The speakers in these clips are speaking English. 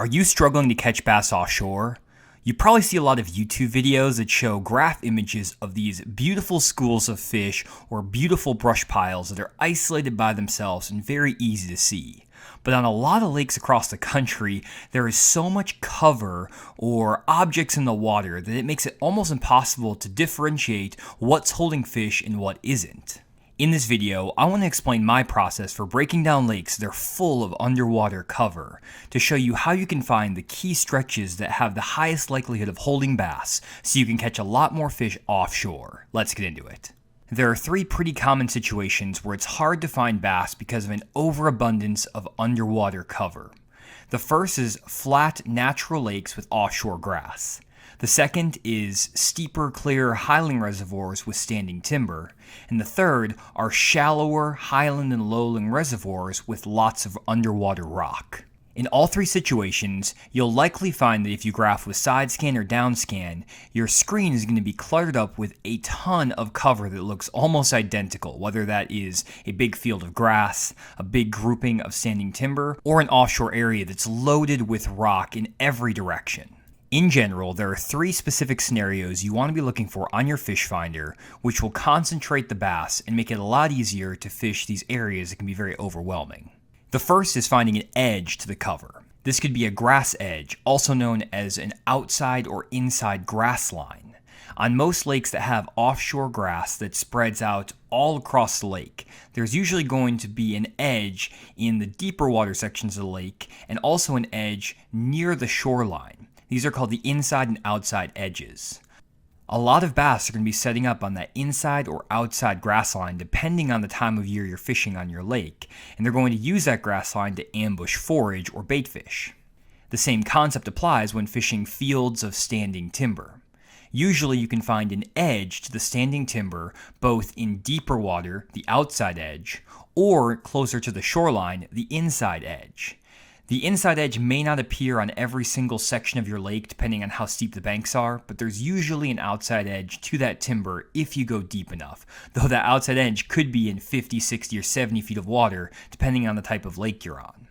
Are you struggling to catch bass offshore? You probably see a lot of YouTube videos that show graph images of these beautiful schools of fish or beautiful brush piles that are isolated by themselves and very easy to see. But on a lot of lakes across the country, there is so much cover or objects in the water that it makes it almost impossible to differentiate what's holding fish and what isn't. In this video, I want to explain my process for breaking down lakes that are full of underwater cover to show you how you can find the key stretches that have the highest likelihood of holding bass so you can catch a lot more fish offshore. Let's get into it. There are three pretty common situations where it's hard to find bass because of an overabundance of underwater cover. The first is flat, natural lakes with offshore grass. The second is steeper, clearer highland reservoirs with standing timber. And the third are shallower highland and lowland reservoirs with lots of underwater rock. In all three situations, you'll likely find that if you graph with side scan or down scan, your screen is going to be cluttered up with a ton of cover that looks almost identical, whether that is a big field of grass, a big grouping of standing timber, or an offshore area that's loaded with rock in every direction. In general, there are three specific scenarios you want to be looking for on your fish finder, which will concentrate the bass and make it a lot easier to fish these areas that can be very overwhelming. The first is finding an edge to the cover. This could be a grass edge, also known as an outside or inside grass line. On most lakes that have offshore grass that spreads out all across the lake, there's usually going to be an edge in the deeper water sections of the lake and also an edge near the shoreline. These are called the inside and outside edges. A lot of bass are going to be setting up on that inside or outside grass line depending on the time of year you're fishing on your lake, and they're going to use that grass line to ambush forage or bait fish. The same concept applies when fishing fields of standing timber. Usually you can find an edge to the standing timber both in deeper water, the outside edge, or closer to the shoreline, the inside edge. The inside edge may not appear on every single section of your lake depending on how steep the banks are, but there's usually an outside edge to that timber if you go deep enough, though that outside edge could be in 50, 60, or 70 feet of water depending on the type of lake you're on.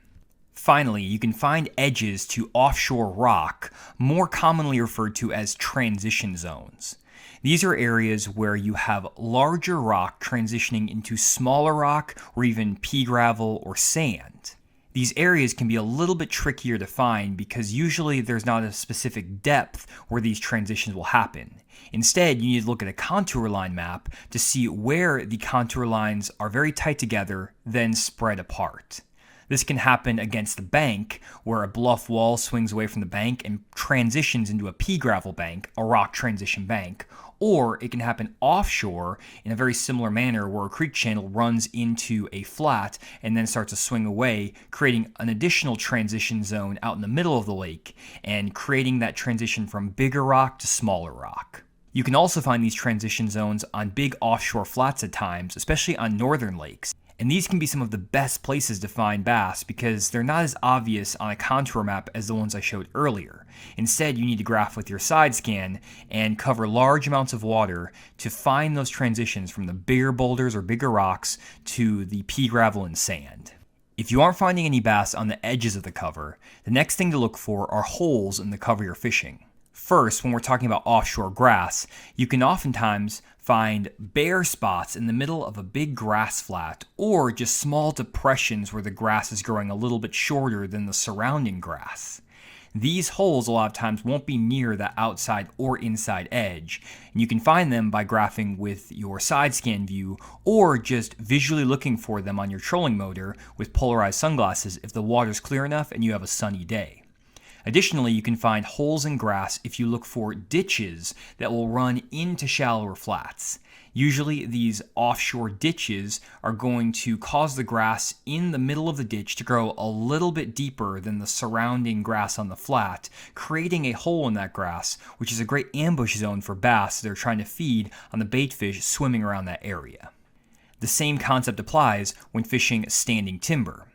Finally, you can find edges to offshore rock, more commonly referred to as transition zones. These are areas where you have larger rock transitioning into smaller rock or even pea gravel or sand. These areas can be a little bit trickier to find because usually there's not a specific depth where these transitions will happen. Instead, you need to look at a contour line map to see where the contour lines are very tight together, then spread apart. This can happen against the bank, where a bluff wall swings away from the bank and transitions into a pea gravel bank, a rock transition bank, or it can happen offshore in a very similar manner where a creek channel runs into a flat and then starts to swing away, creating an additional transition zone out in the middle of the lake and creating that transition from bigger rock to smaller rock. You can also find these transition zones on big offshore flats at times, especially on northern lakes. And these can be some of the best places to find bass because they're not as obvious on a contour map as the ones I showed earlier. Instead, you need to graph with your side scan and cover large amounts of water to find those transitions from the bigger boulders or bigger rocks to the pea gravel and sand. If you aren't finding any bass on the edges of the cover, the next thing to look for are holes in the cover you're fishing. First, when we're talking about offshore grass, you can oftentimes find bare spots in the middle of a big grass flat or just small depressions where the grass is growing a little bit shorter than the surrounding grass. These holes a lot of times won't be near the outside or inside edge, and you can find them by graphing with your side scan view or just visually looking for them on your trolling motor with polarized sunglasses if the water's clear enough and you have a sunny day. Additionally, you can find holes in grass if you look for ditches that will run into shallower flats. Usually these offshore ditches are going to cause the grass in the middle of the ditch to grow a little bit deeper than the surrounding grass on the flat, creating a hole in that grass, which is a great ambush zone for bass that are trying to feed on the bait fish swimming around that area. The same concept applies when fishing standing timber.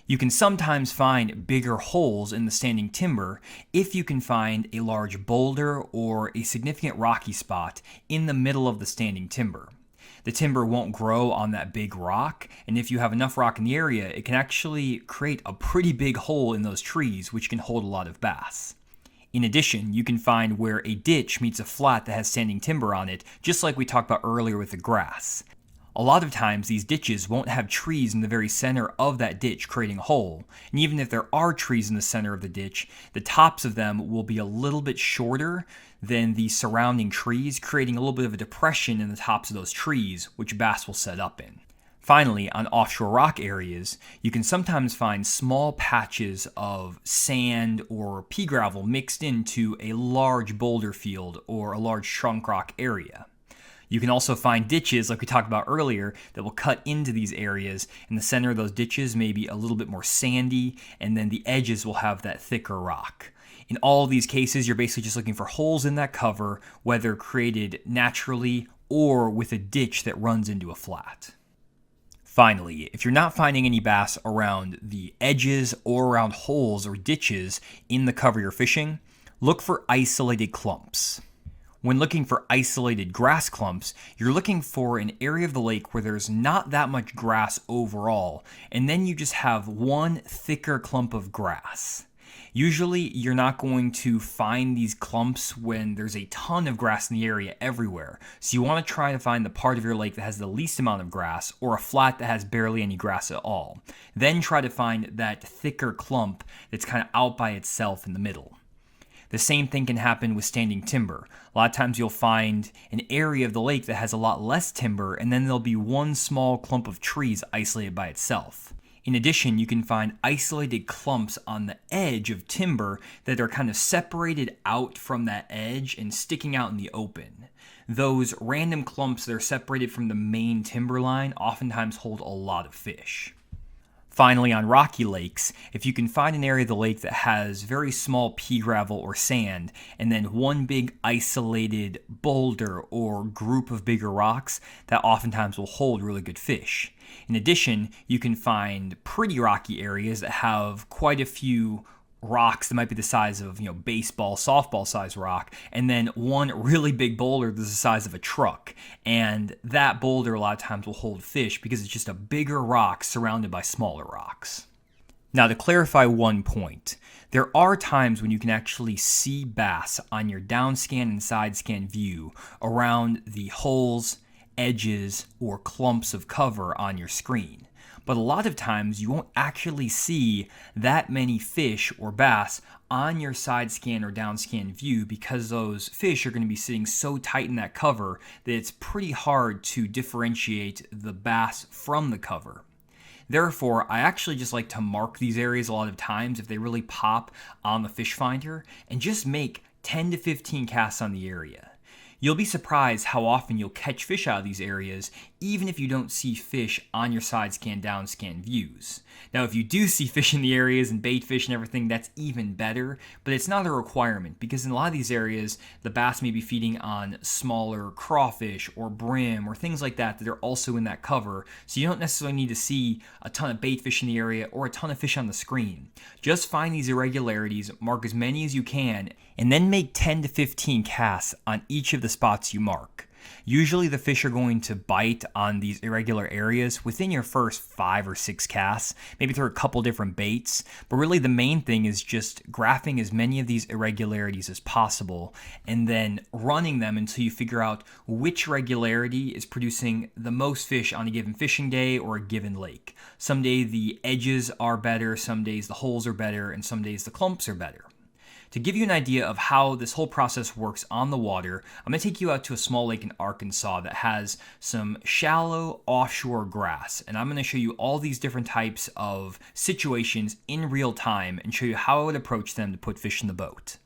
You can sometimes find bigger holes in the standing timber if you can find a large boulder or a significant rocky spot in the middle of the standing timber. The timber won't grow on that big rock, and if you have enough rock in the area, it can actually create a pretty big hole in those trees, which can hold a lot of bass. In addition, you can find where a ditch meets a flat that has standing timber on it, just like we talked about earlier with the grass. A lot of times these ditches won't have trees in the very center of that ditch creating a hole, and even if there are trees in the center of the ditch, the tops of them will be a little bit shorter than the surrounding trees, creating a little bit of a depression in the tops of those trees, which bass will set up in. Finally, on offshore rock areas, you can sometimes find small patches of sand or pea gravel mixed into a large boulder field or a large trunk rock area. You can also find ditches, like we talked about earlier, that will cut into these areas, and the center of those ditches may be a little bit more sandy, and then the edges will have that thicker rock. In all of these cases, you're basically just looking for holes in that cover, whether created naturally or with a ditch that runs into a flat. Finally, if you're not finding any bass around the edges or around holes or ditches in the cover you're fishing, look for isolated clumps. When looking for isolated grass clumps, you're looking for an area of the lake where there's not that much grass overall, and then you just have one thicker clump of grass. Usually, you're not going to find these clumps when there's a ton of grass in the area everywhere, so you want to try to find the part of your lake that has the least amount of grass, or a flat that has barely any grass at all. Then try to find that thicker clump that's kind of out by itself in the middle. The same thing can happen with standing timber. A lot of times you'll find an area of the lake that has a lot less timber, and then there'll be one small clump of trees isolated by itself. In addition, you can find isolated clumps on the edge of timber that are kind of separated out from that edge and sticking out in the open. Those random clumps that are separated from the main timber line oftentimes hold a lot of fish. Finally, on rocky lakes, if you can find an area of the lake that has very small pea gravel or sand, and then one big isolated boulder or group of bigger rocks, that oftentimes will hold really good fish. In addition, you can find pretty rocky areas that have quite a few rocks that might be the size of, baseball, softball size rock, and then one really big boulder that's the size of a truck. And that boulder a lot of times will hold fish because it's just a bigger rock surrounded by smaller rocks. Now, to clarify one point, there are times when you can actually see bass on your downscan and side scan view around the holes, edges, or clumps of cover on your screen. But a lot of times you won't actually see that many fish or bass on your side scan or down scan view because those fish are going to be sitting so tight in that cover that it's pretty hard to differentiate the bass from the cover. Therefore, I actually just like to mark these areas a lot of times if they really pop on the fish finder and just make 10 to 15 casts on the area. You'll be surprised how often you'll catch fish out of these areas, even if you don't see fish on your side scan, down scan views. Now, if you do see fish in the areas and bait fish and everything, that's even better, but it's not a requirement because in a lot of these areas, the bass may be feeding on smaller crawfish or brim or things like that that are also in that cover, so you don't necessarily need to see a ton of bait fish in the area or a ton of fish on the screen. Just find these irregularities, mark as many as you can, and then make 10 to 15 casts on each of the spots you mark. Usually the fish are going to bite on these irregular areas within your first 5 or 6 casts, maybe through a couple different baits, but really the main thing is just graphing as many of these irregularities as possible and then running them until you figure out which regularity is producing the most fish on a given fishing day or a given lake. Some days the edges are better, some days the holes are better, and some days the clumps are better. To give you an idea of how this whole process works on the water, I'm going to take you out to a small lake in Arkansas that has some shallow offshore grass. And I'm going to show you all these different types of situations in real time and show you how I would approach them to put fish in the boat.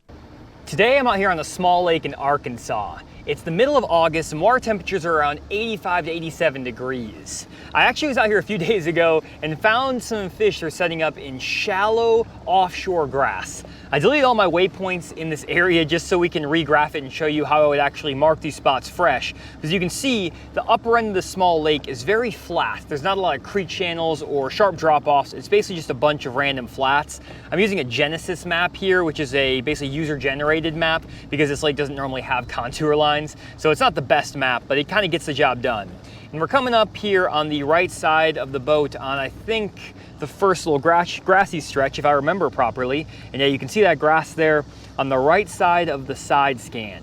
Today I'm out here on a small lake in Arkansas. It's the middle of August and water temperatures are around 85 to 87 degrees. I actually was out here a few days ago and found some fish that are setting up in shallow offshore grass. I deleted all my waypoints in this area just so we can regraph it and show you how I would actually mark these spots fresh. As you can see, the upper end of the small lake is very flat. There's not a lot of creek channels or sharp drop-offs. It's basically just a bunch of random flats. I'm using a Genesis map here, which is a basically user-generated map because this lake doesn't normally have contour lines. So it's not the best map, but it kind of gets the job done. And we're coming up here on the right side of the boat on, I think, the first little grassy stretch, if I remember properly. And yeah, you can see that grass there on the right side of the side scan.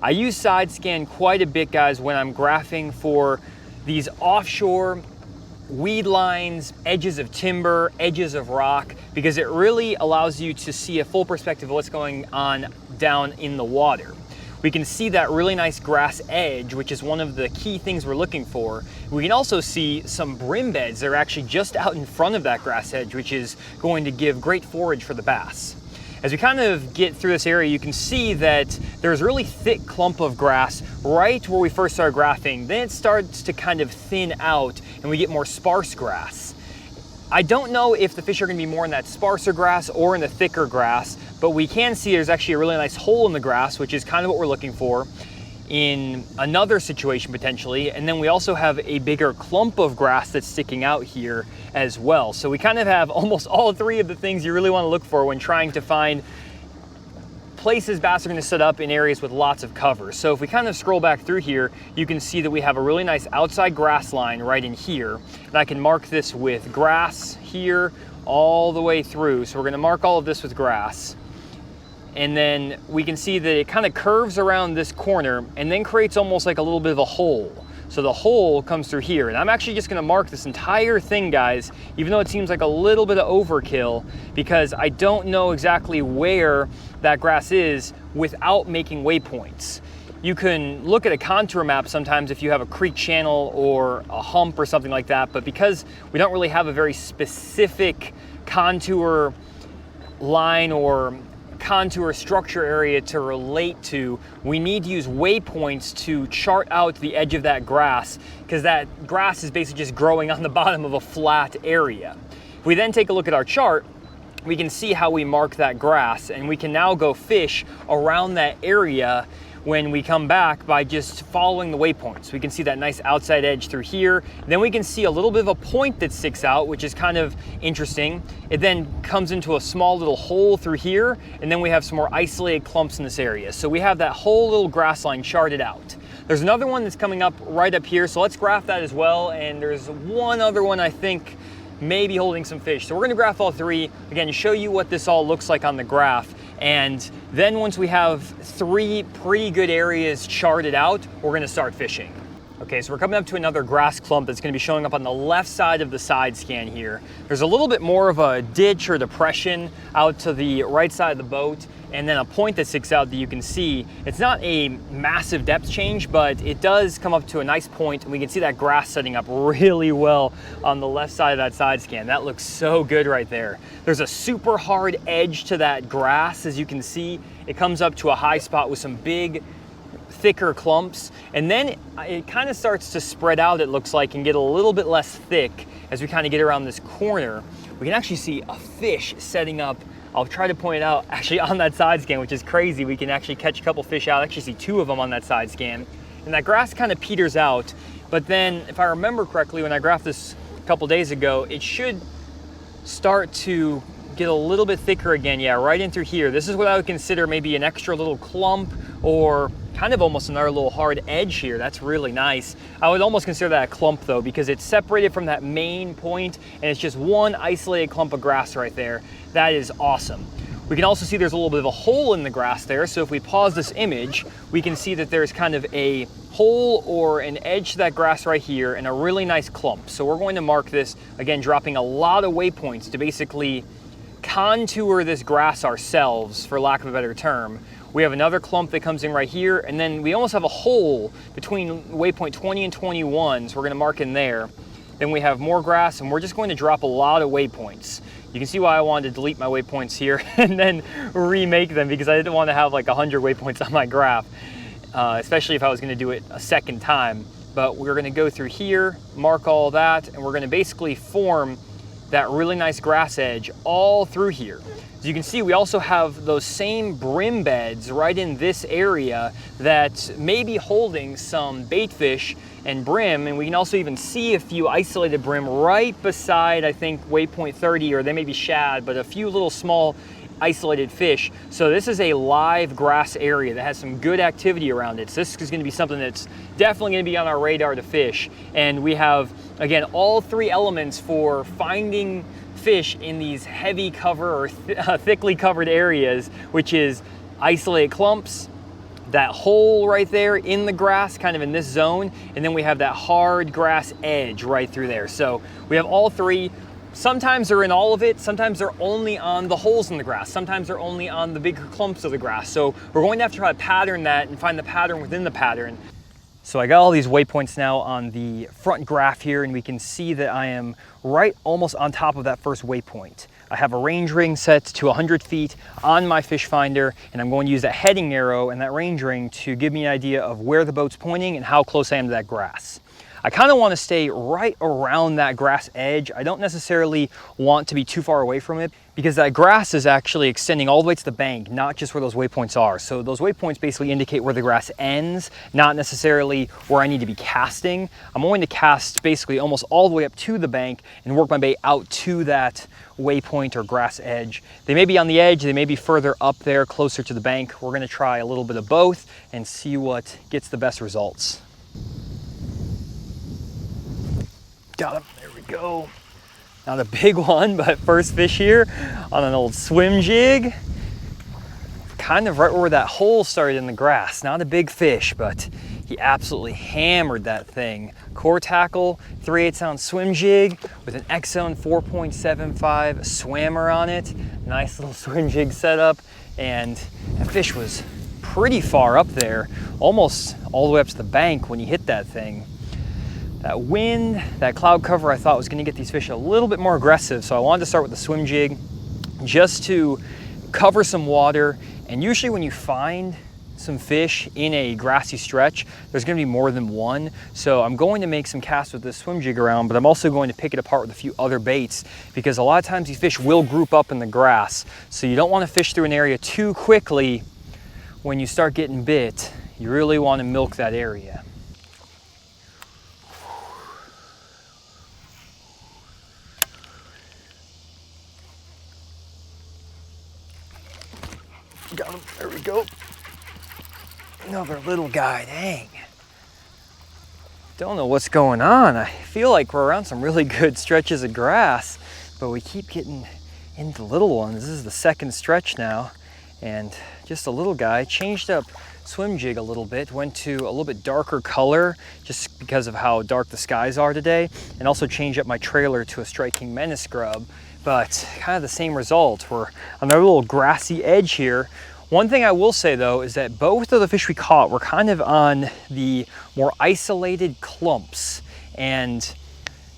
I use side scan quite a bit, guys, when I'm graphing for these offshore weed lines, edges of timber, edges of rock, because it really allows you to see a full perspective of what's going on down in the water. We can see that really nice grass edge, which is one of the key things we're looking for. We can also see some brim beds that are actually just out in front of that grass edge, which is going to give great forage for the bass. As we kind of get through this area, you can see that there's a really thick clump of grass right where we first started graphing. Then it starts to kind of thin out and we get more sparse grass. I don't know if the fish are going to be more in that sparser grass or in the thicker grass, but we can see there's actually a really nice hole in the grass, which is kind of what we're looking for in another situation potentially. And then we also have a bigger clump of grass that's sticking out here as well. So we kind of have almost all three of the things you really want to look for when trying to find places bass are going to set up in areas with lots of cover. So if we kind of scroll back through here, you can see that we have a really nice outside grass line right in here. And I can mark this with grass here all the way through. So we're going to mark all of this with grass. And then we can see that it kind of curves around this corner and then creates almost like a little bit of a hole. So the hole comes through here. And I'm actually just going to mark this entire thing, guys, even though it seems like a little bit of overkill, because I don't know exactly where that grass is without making waypoints. You can look at a contour map sometimes if you have a creek channel or a hump or something like that, but because we don't really have a very specific contour line or contour structure area to relate to, we need to use waypoints to chart out the edge of that grass, because that grass is basically just growing on the bottom of a flat area. If we then take a look at our chart, we can see how we mark that grass, and we can now go fish around that area when we come back by just following the waypoints. We can see that nice outside edge through here. Then we can see a little bit of a point that sticks out, which is kind of interesting. It then comes into a small little hole through here, and then we have some more isolated clumps in this area. So we have that whole little grass line charted out. There's another one that's coming up right up here, so let's graph that as well. And there's one other one I think may be holding some fish. So we're gonna graph all three, again, show you what this all looks like on the graph. And then once we have three pretty good areas charted out, we're gonna start fishing. Okay, so we're coming up to another grass clump that's gonna be showing up on the left side of the side scan here. There's a little bit more of a ditch or depression out to the right side of the boat, and then a point that sticks out that you can see. It's not a massive depth change, but it does come up to a nice point, and we can see that grass setting up really well on the left side of that side scan. That looks so good right there. There's a super hard edge to that grass, as you can see. It comes up to a high spot with some big, thicker clumps, and then it kind of starts to spread out, it looks like, and get a little bit less thick as we kind of get around this corner. We can actually see a fish setting up. I'll try to point it out actually on that side scan, which is crazy. We can actually catch a couple fish out. I actually see two of them on that side scan. And that grass kind of peters out, but then if I remember correctly, when I graphed this a couple days ago, it should start to get a little bit thicker again. Yeah, right in through here. This is what I would consider maybe an extra little clump, or kind of almost another little hard edge here. That's really nice. I would almost consider that a clump though, because it's separated from that main point and it's just one isolated clump of grass right there. That is awesome. We can also see there's a little bit of a hole in the grass there. So if we pause this image, we can see that there's kind of a hole or an edge to that grass right here and a really nice clump. So we're going to mark this, again, dropping a lot of waypoints to basically contour this grass ourselves, for lack of a better term. We have another clump that comes in right here, and then we almost have a hole between waypoint 20 and 21, so we're gonna mark in there. Then we have more grass, and we're just going to drop a lot of waypoints. You can see why I wanted to delete my waypoints here and then remake them, because I didn't want to have like 100 waypoints on my graph, especially if I was gonna do it a second time. But we're gonna go through here, mark all that, and we're gonna basically form that really nice grass edge all through here. As you can see, we also have those same brim beds right in this area that may be holding some bait fish and brim, and we can also even see a few isolated brim right beside, I think, waypoint 30, or they may be shad, but a few little small isolated fish. So this is a live grass area that has some good activity around it. So this is going to be something that's definitely going to be on our radar to fish. And we have, again, all three elements for finding fish in these heavy cover or thickly covered areas, which is isolated clumps, that hole right there in the grass, kind of in this zone, and then we have that hard grass edge right through there. So we have all three. Sometimes they're in all of it, sometimes they're only on the holes in the grass, sometimes they're only on the bigger clumps of the grass. So we're going to have to try to pattern that and find the pattern within the pattern. So I got all these waypoints now on the front graph here, and we can see that I am right almost on top of that first waypoint. I have a range ring set to 100 feet on my fish finder, and I'm going to use that heading arrow and that range ring to give me an idea of where the boat's pointing and how close I am to that grass. I kind of want to stay right around that grass edge. I don't necessarily want to be too far away from it because that grass is actually extending all the way to the bank, not just where those waypoints are. So those waypoints basically indicate where the grass ends, not necessarily where I need to be casting. I'm going to cast basically almost all the way up to the bank and work my bait out to that waypoint or grass edge. They may be on the edge, they may be further up there, closer to the bank. We're going to try a little bit of both and see what gets the best results. Got him, there we go. Not a big one, but first fish here on an old swim jig. Kind of right where that hole started in the grass. Not a big fish, but he absolutely hammered that thing. Core tackle, 3/8 ounce swim jig with an X-Zone 4.75 swammer on it. Nice little swim jig setup. And that fish was pretty far up there, almost all the way up to the bank when he hit that thing. That wind, that cloud cover, I thought was going to get these fish a little bit more aggressive, so I wanted to start with the swim jig just to cover some water. And usually when you find some fish in a grassy stretch, there's going to be more than one. So I'm going to make some casts with this swim jig around, but I'm also going to pick it apart with a few other baits because a lot of times these fish will group up in the grass. So you don't want to fish through an area too quickly. When you start getting bit, you really want to milk that area. Got him, there we go. Another little guy, dang. Don't know what's going on. I feel like we're around some really good stretches of grass, but we keep getting into little ones. This is the second stretch now, and just a little guy. Changed up swim jig a little bit, went to a little bit darker color just because of how dark the skies are today, and also changed up my trailer to a striking menace grub. But kind of the same result. We're on a little grassy edge here. One thing I will say though is that both of the fish we caught were kind of on the more isolated clumps, and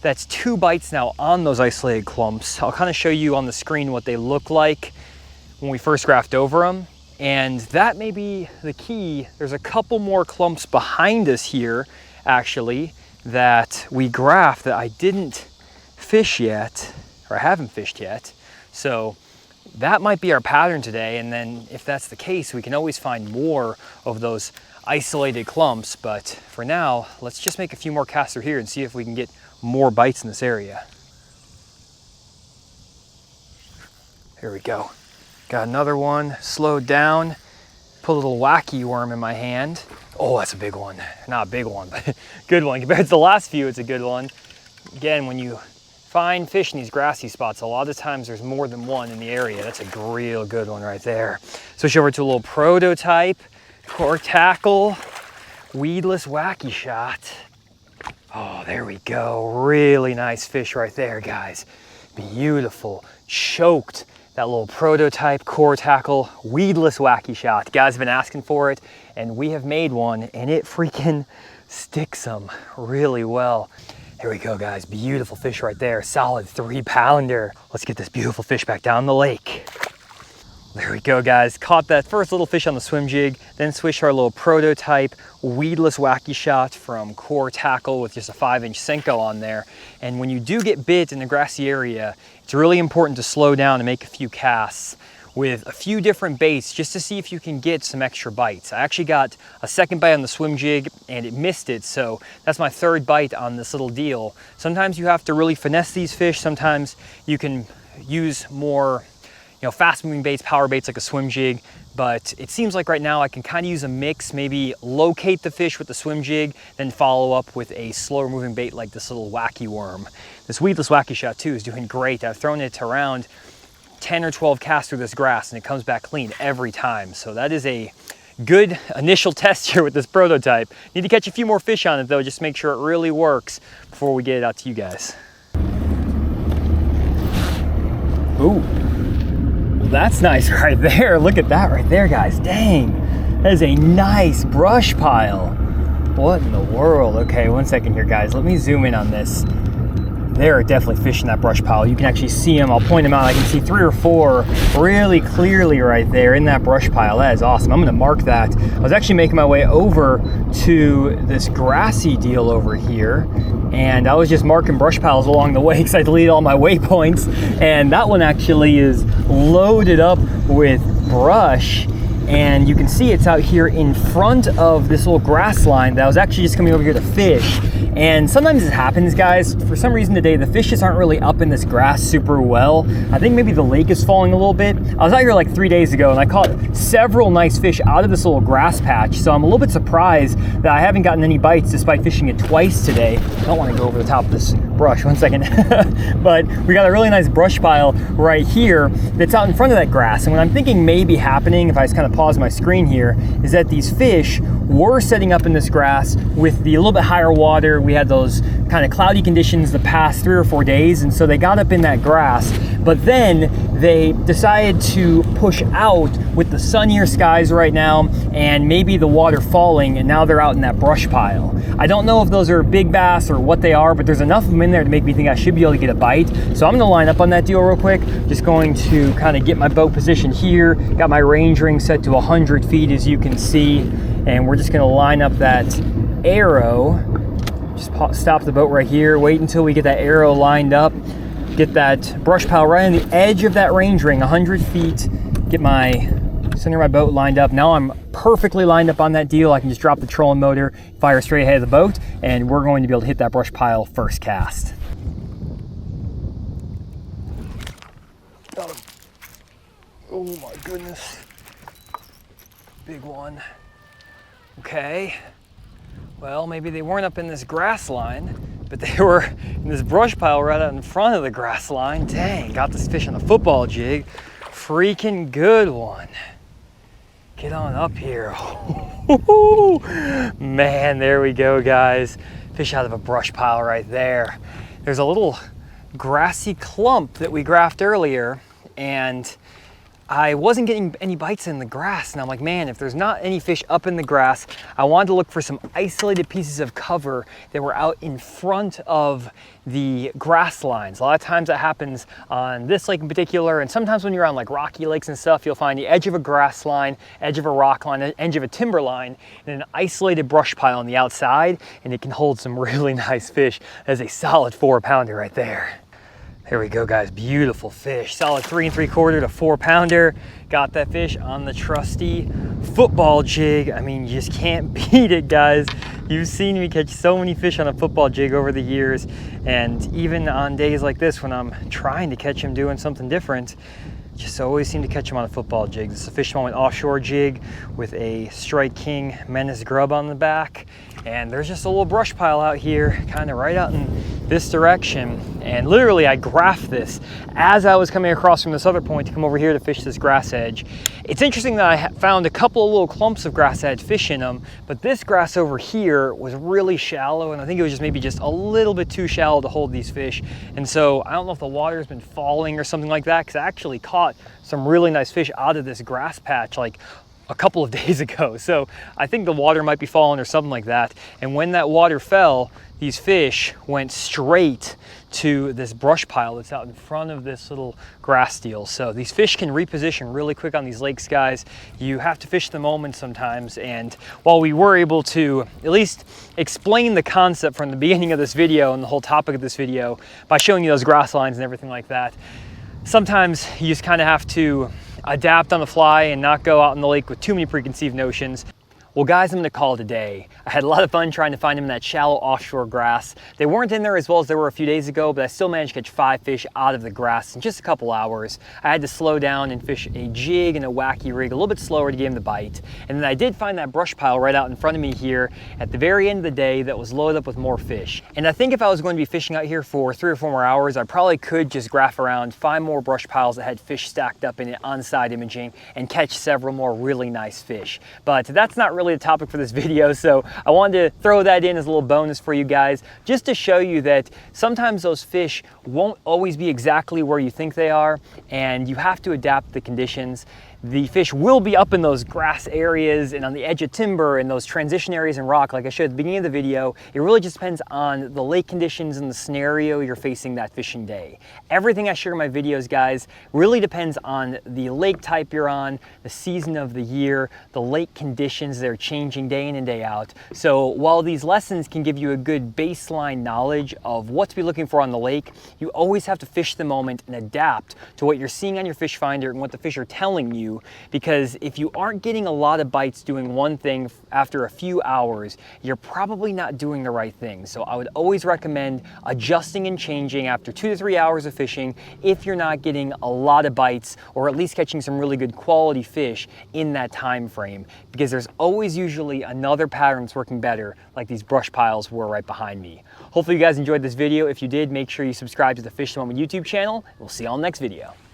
that's 2 bites now on those isolated clumps. I'll kind of show you on the screen what they look like when we first graphed over them, and that may be the key. There's a couple more clumps behind us here actually that we graphed that I didn't fish yet, or I haven't fished yet. So that might be our pattern today, and then if that's the case, we can always find more of those isolated clumps. But for now, let's just make a few more casts through here and see if we can get more bites in this area. Here we go. Got another one, slowed down, put a little wacky worm in my hand. Oh, that's a big one. Not a big one, but good one. Compared to the last few, it's a good one. Again, when you find fish in these grassy spots, a lot of times there's more than one in the area. That's a real good one right there. Switch over to a little prototype, core tackle, weedless wacky shot. Oh, there we go. Really nice fish right there, guys. Beautiful, choked. That little prototype core tackle, weedless wacky shot. Guys have been asking for it, and we have made one, and it freaking sticks them really well. Here we go, guys. Beautiful fish right there. Solid 3-pounder. Let's get this beautiful fish back down the lake. There we go, guys. Caught that first little fish on the swim jig, then switched our little prototype weedless wacky shot from core tackle with just a 5-inch Senko on there. And when you do get bit in the grassy area, it's really important to slow down and make a few casts with a few different baits just to see if you can get some extra bites. I actually got a second bite on the swim jig and it missed it, so that's my 3rd bite on this little deal. Sometimes you have to really finesse these fish. Sometimes you can use more, fast moving baits, power baits like a swim jig, but it seems like right now I can kind of use a mix, maybe locate the fish with the swim jig, then follow up with a slower moving bait like this little wacky worm. This weedless wacky shot too is doing great. I've thrown it around 10 or 12 casts through this grass and it comes back clean every time. So that is a good initial test here with this prototype. Need to catch a few more fish on it though, just make sure it really works before we get it out to you guys. Ooh. That's nice right there. Look at that right there, guys. Dang, that is a nice brush pile. What in the world? Okay, one second here, guys. Let me zoom in on this. There are definitely fish in that brush pile. You can actually see them. I'll point them out. I can see 3 or 4 really clearly right there in that brush pile. That is awesome. I'm gonna mark that. I was actually making my way over to this grassy deal over here, and I was just marking brush piles along the way because I deleted all my waypoints. And that one actually is loaded up with brush. And you can see it's out here in front of this little grass line that I was actually just coming over here to fish. And sometimes it happens, guys. For some reason today, the fish just aren't really up in this grass super well. I think maybe the lake is falling a little bit. I was out here like 3 days ago and I caught several nice fish out of this little grass patch. So I'm a little bit surprised that I haven't gotten any bites despite fishing it twice today. I don't want to go over the top of this brush, one second. But we got a really nice brush pile right here that's out in front of that grass. And what I'm thinking may be happening, if I just kind of pause my screen here, is that these fish were setting up in this grass with the a little bit higher water. We had those kind of cloudy conditions the past 3 or 4 days, and so they got up in that grass, but then they decided to push out with the sunnier skies right now and maybe the water falling, and now they're out in that brush pile. I don't know if those are big bass or what they are, but there's enough of them in there to make me think I should be able to get a bite. So I'm gonna line up on that deal real quick. Just going to kind of get my boat positioned here. Got my range ring set to 100 feet as you can see, and we're just gonna line up that arrow. Just stop the boat right here, wait until we get that arrow lined up, get that brush pile right on the edge of that range ring, 100 feet, get my center of my boat lined up. Now I'm perfectly lined up on that deal. I can just drop the trolling motor, fire straight ahead of the boat, and we're going to be able to hit that brush pile first cast. Oh my goodness. Big one. Okay. Well, maybe they weren't up in this grass line, but they were in this brush pile right out in front of the grass line. Dang, got this fish on a football jig. Freaking good one. Get on up here. Man, there we go, guys. Fish out of a brush pile right there. There's a little grassy clump that we graphed earlier, and I wasn't getting any bites in the grass, and I'm like, man, if there's not any fish up in the grass, I wanted to look for some isolated pieces of cover that were out in front of the grass lines. A lot of times that happens on this lake in particular, and sometimes when you're on like rocky lakes and stuff, you'll find the edge of a grass line, edge of a rock line, edge of a timber line, and an isolated brush pile on the outside, and it can hold some really nice fish. That's a solid 4-pounder right there. There we go, guys, beautiful fish. Solid 3 3/4 to 4-pounder. Got that fish on the trusty football jig. I mean, you just can't beat it, guys. You've seen me catch so many fish on a football jig over the years, and even on days like this when I'm trying to catch them doing something different, just always seem to catch them on a football jig. This is a Fish Moment offshore jig with a Strike King menace grub on the back. And there's just a little brush pile out here, kind of right out in this direction. And literally I graphed this as I was coming across from this other point to come over here to fish this grass edge. It's interesting that I found a couple of little clumps of grass edge fish in them, but this grass over here was really shallow, and I think it was just maybe just a little bit too shallow to hold these fish. And so I don't know if the water's been falling or something like that, because I actually caught some really nice fish out of this grass patch like a couple of days ago. So I think the water might be falling or something like that. And when that water fell, these fish went straight to this brush pile that's out in front of this little grass deal. So these fish can reposition really quick on these lakes, guys. You have to fish the moment sometimes. And while we were able to at least explain the concept from the beginning of this video and the whole topic of this video by showing you those grass lines and everything like that, sometimes you just kind of have to adapt on the fly and not go out in the lake with too many preconceived notions. Well guys, I'm gonna call it a day. I had a lot of fun trying to find them in that shallow offshore grass. They weren't in there as well as they were a few days ago, but I still managed to catch 5 fish out of the grass in just a couple hours. I had to slow down and fish a jig and a wacky rig a little bit slower to get him the bite. And then I did find that brush pile right out in front of me here at the very end of the day that was loaded up with more fish. And I think if I was going to be fishing out here for 3 or 4 more hours, I probably could just graph around, find more brush piles that had fish stacked up in it on side imaging and catch several more really nice fish. But that's not really the topic for this video, so I wanted to throw that in as a little bonus for you guys, just to show you that sometimes those fish won't always be exactly where you think they are, and you have to adapt the conditions. The fish will be up in those grass areas and on the edge of timber and those transition areas in rock, like I showed at the beginning of the video. It really just depends on the lake conditions and the scenario you're facing that fishing day. Everything I share in my videos, guys, really depends on the lake type you're on, the season of the year, the lake conditions that are changing day in and day out. So while these lessons can give you a good baseline knowledge of what to be looking for on the lake, you always have to fish the moment and adapt to what you're seeing on your fish finder and what the fish are telling you. Because if you aren't getting a lot of bites doing one thing after a few hours, you're probably not doing the right thing. So I would always recommend adjusting and changing after 2 to 3 hours of fishing if you're not getting a lot of bites, or at least catching some really good quality fish in that time frame, because there's always usually another pattern that's working better, like these brush piles were right behind me. Hopefully you guys enjoyed this video. If you did, make sure you subscribe to the Fish the Moment YouTube channel. We'll see you all in the next video.